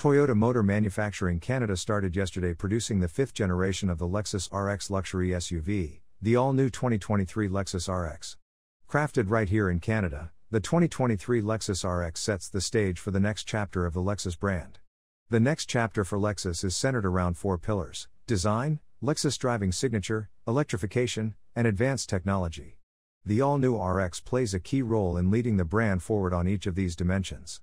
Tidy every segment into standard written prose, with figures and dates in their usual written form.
Toyota Motor Manufacturing Canada started yesterday producing the fifth generation of the Lexus RX luxury SUV, the all-new 2023 Lexus RX. Crafted right here in Canada, the 2023 Lexus RX sets the stage for the next chapter of the Lexus brand. The next chapter for Lexus is centered around four pillars: design, Lexus driving signature, electrification, and advanced technology. The all-new RX plays a key role in leading the brand forward on each of these dimensions.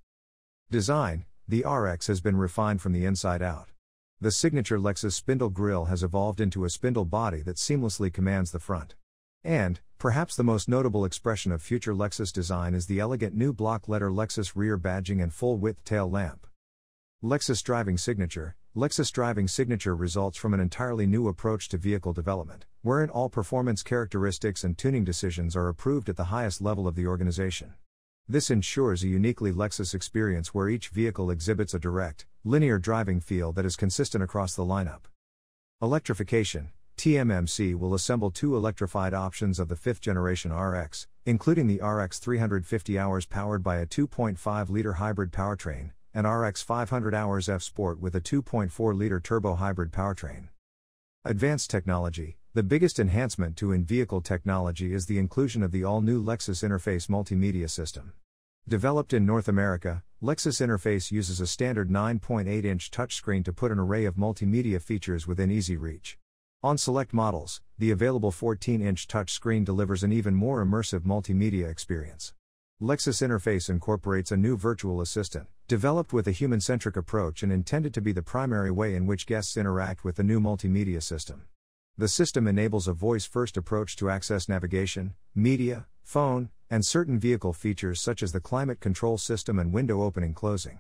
Design: the RX has been refined from the inside out. The signature Lexus spindle grille has evolved into a spindle body that seamlessly commands the front. And, perhaps the most notable expression of future Lexus design is the elegant new block letter Lexus rear badging and full-width tail lamp. Lexus driving signature: Lexus driving signature results from an entirely new approach to vehicle development, wherein all performance characteristics and tuning decisions are approved at the highest level of the organization. This ensures a uniquely Lexus experience where each vehicle exhibits a direct, linear driving feel that is consistent across the lineup. Electrification: TMMC will assemble two electrified options of the 5th generation RX, including the RX 350 hours powered by a 2.5-liter hybrid powertrain, and RX 500 hours F Sport with a 2.4-liter turbo hybrid powertrain. Advanced technology: the biggest enhancement to in-vehicle technology is the inclusion of the all-new Lexus Interface multimedia system. Developed in North America, Lexus Interface uses a standard 9.8-inch touchscreen to put an array of multimedia features within easy reach. On select models, the available 14-inch touchscreen delivers an even more immersive multimedia experience. Lexus Interface incorporates a new virtual assistant, developed with a human-centric approach and intended to be the primary way in which guests interact with the new multimedia system. The system enables a voice-first approach to access navigation, media, phone, and certain vehicle features such as the climate control system and window opening-closing.